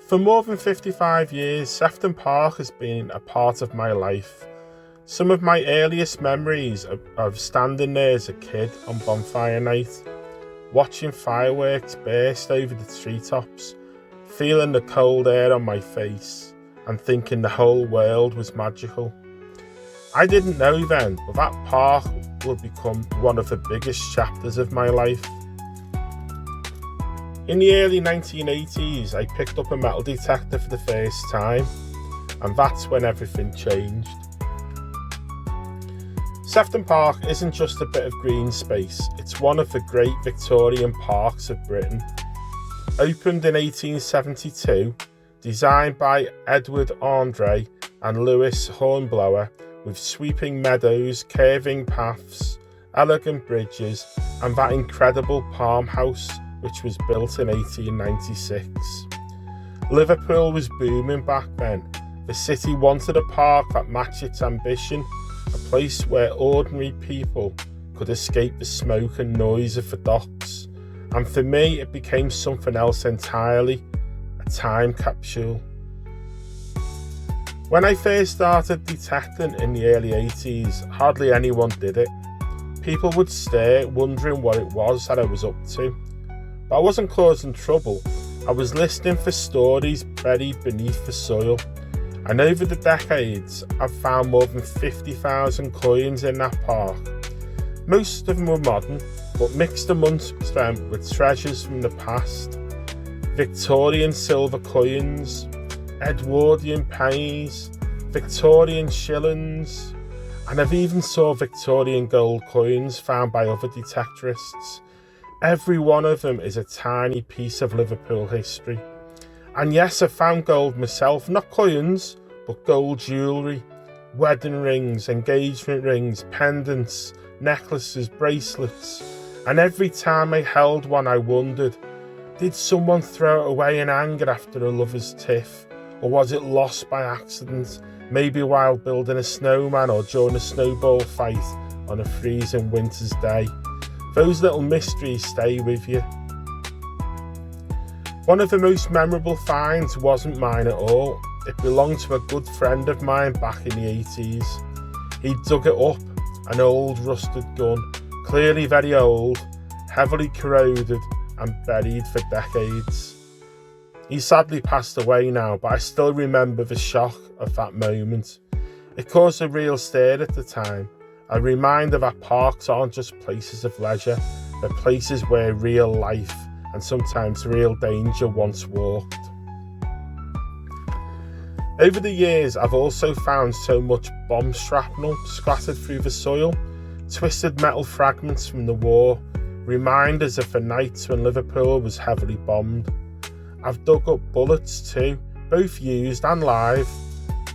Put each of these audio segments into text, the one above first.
For more than 55 years, Sefton Park has been a part of my life. Some of my earliest memories of standing there as a kid on bonfire night, watching fireworks burst over the treetops, feeling the cold air on my face, and thinking the whole world was magical. I didn't know then, but that park would become one of the biggest chapters of my life. In the early 1980s, I picked up a metal detector for the first time, and that's when everything changed. Sefton Park isn't just a bit of green space, it's one of the great Victorian parks of Britain. Opened in 1872, designed by Edward Andre and Louis Hornblower, with sweeping meadows, curving paths, elegant bridges, and that incredible palm house which was built in 1896. Liverpool was booming back then. The city wanted a park that matched its ambition, a place where ordinary people could escape the smoke and noise of the docks. And for me, it became something else entirely, a time capsule. When I first started detecting in the early 80s, hardly anyone did it. People would stare, wondering what it was that I was up to. But I wasn't causing trouble. I was listening for stories buried beneath the soil. And over the decades, I've found more than 50,000 coins in that park. Most of them were modern, but mixed amongst them with treasures from the past. Victorian silver coins, Edwardian pennies, Victorian shillings, and I've even saw Victorian gold coins found by other detectorists. Every one of them is a tiny piece of Liverpool history. And yes, I found gold myself, not coins, but gold jewellery, wedding rings, engagement rings, pendants, necklaces, bracelets. And every time I held one, I wondered, did someone throw it away in anger after a lover's tiff? Or was it lost by accident, maybe while building a snowman or during a snowball fight on a freezing winter's day? Those little mysteries stay with you. One of the most memorable finds wasn't mine at all. It belonged to a good friend of mine back in the 80s. He dug it up, an old rusted gun, clearly very old, heavily corroded and buried for decades. He sadly passed away now, but I still remember the shock of that moment. It caused a real stir at the time. A reminder that parks aren't just places of leisure, they're places where real life and sometimes real danger once walked. Over the years, I've also found so much bomb shrapnel scattered through the soil, twisted metal fragments from the war, reminders of the nights when Liverpool was heavily bombed. I've dug up bullets too, both used and live,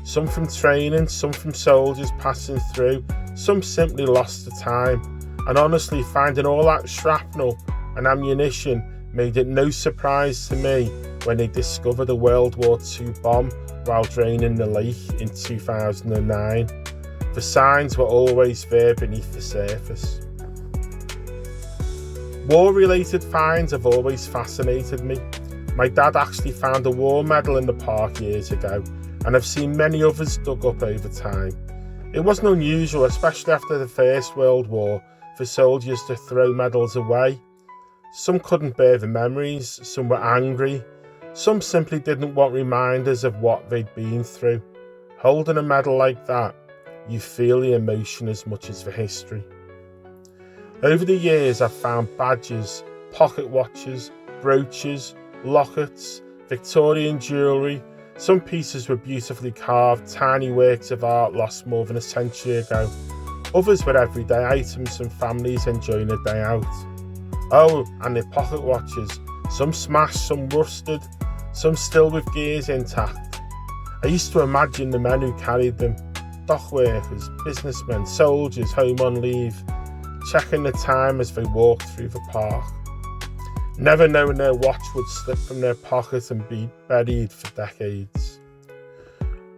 some from training, some from soldiers passing through, some simply lost to time, and honestly finding all that shrapnel and ammunition made it no surprise to me when they discovered a World War II bomb while draining the lake in 2009. The signs were always there beneath the surface. War-related finds have always fascinated me. My dad actually found a war medal in the park years ago, and I've seen many others dug up over time. It wasn't unusual, especially after the First World War, for soldiers to throw medals away. Some couldn't bear the memories, some were angry, some simply didn't want reminders of what they'd been through. Holding a medal like that, you feel the emotion as much as the history. Over the years, I've found badges, pocket watches, brooches, lockets, Victorian jewellery. Some pieces were beautifully carved, tiny works of art lost more than a century ago. Others were everyday items from families enjoying a day out. Oh, and the pocket watches. Some smashed, some rusted, some still with gears intact. I used to imagine the men who carried them, dock workers, businessmen, soldiers home on leave, checking the time as they walked through the park, never knowing their watch would slip from their pocket and be buried for decades.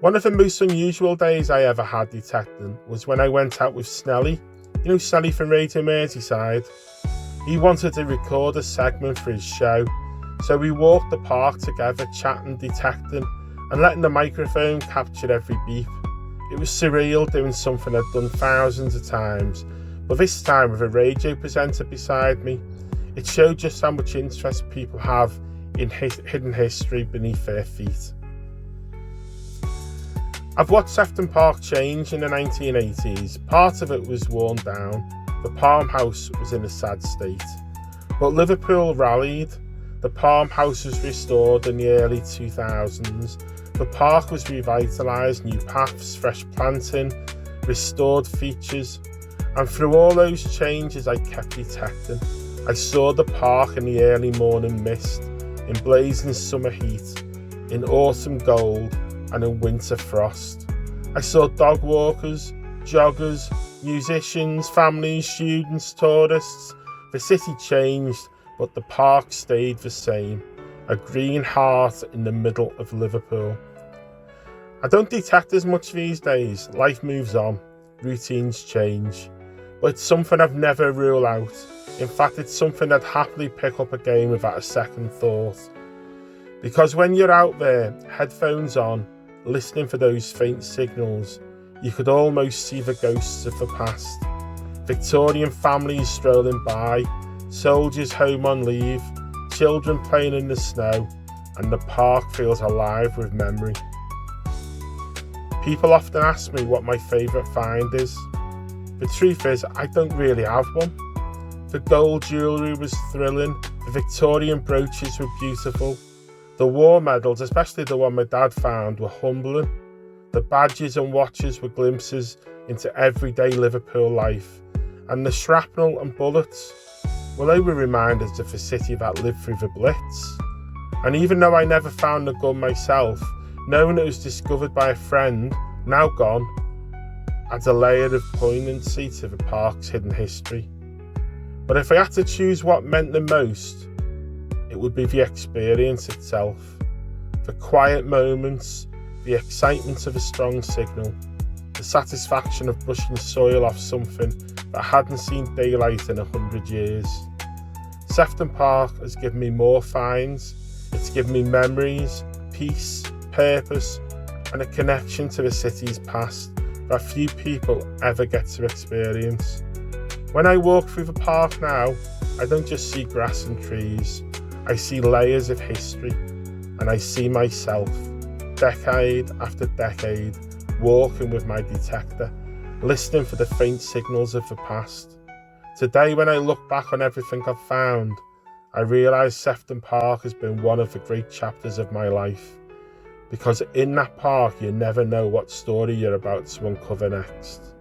One of the most unusual days I ever had detecting was when I went out with Snelly. You know Snelly from Radio Merseyside? He wanted to record a segment for his show, So we walked the park together, chatting, detecting, and letting the microphone capture every beep. It was surreal doing something I'd done thousands of times, but this time with a radio presenter beside me. It showed just how much interest people have in hidden history beneath their feet. I've watched Sefton Park change in the 1980s. Part of it was worn down. The Palm House was in a sad state. But Liverpool rallied. The Palm House was restored in the early 2000s. The park was revitalised, new paths, fresh planting, restored features. And through all those changes I kept detecting. I saw the park in the early morning mist, in blazing summer heat, in autumn gold and in winter frost. I saw dog walkers, joggers, musicians, families, students, tourists. The city changed, but the park stayed the same, a green heart in the middle of Liverpool. I don't detect as much these days. Life moves on, routines change, but it's something I've never ruled out. In fact, it's something I'd happily pick up again without a second thought. Because when you're out there, headphones on, listening for those faint signals, you could almost see the ghosts of the past. Victorian families strolling by, soldiers home on leave, children playing in the snow, and the park feels alive with memory. People often ask me what my favourite find is. The truth is, I don't really have one. The gold jewellery was thrilling, the Victorian brooches were beautiful. The war medals, especially the one my dad found, were humbling. The badges and watches were glimpses into everyday Liverpool life. And the shrapnel and bullets, well, they were reminders of the city that lived through the Blitz. And even though I never found the gun myself, knowing it was discovered by a friend, now gone, adds a layer of poignancy to the park's hidden history. But if I had to choose what meant the most, it would be the experience itself. The quiet moments, the excitement of a strong signal, the satisfaction of brushing soil off something that hadn't seen daylight in 100 years. Sefton Park has given me more finds. It's given me memories, peace, purpose, and a connection to the city's past that few people ever get to experience. When I walk through the park now, I don't just see grass and trees. I see layers of history, and I see myself, decade after decade, walking with my detector, listening for the faint signals of the past. Today, when I look back on everything I've found, I realise Sefton Park has been one of the great chapters of my life. Because in that park, you never know what story you're about to uncover next.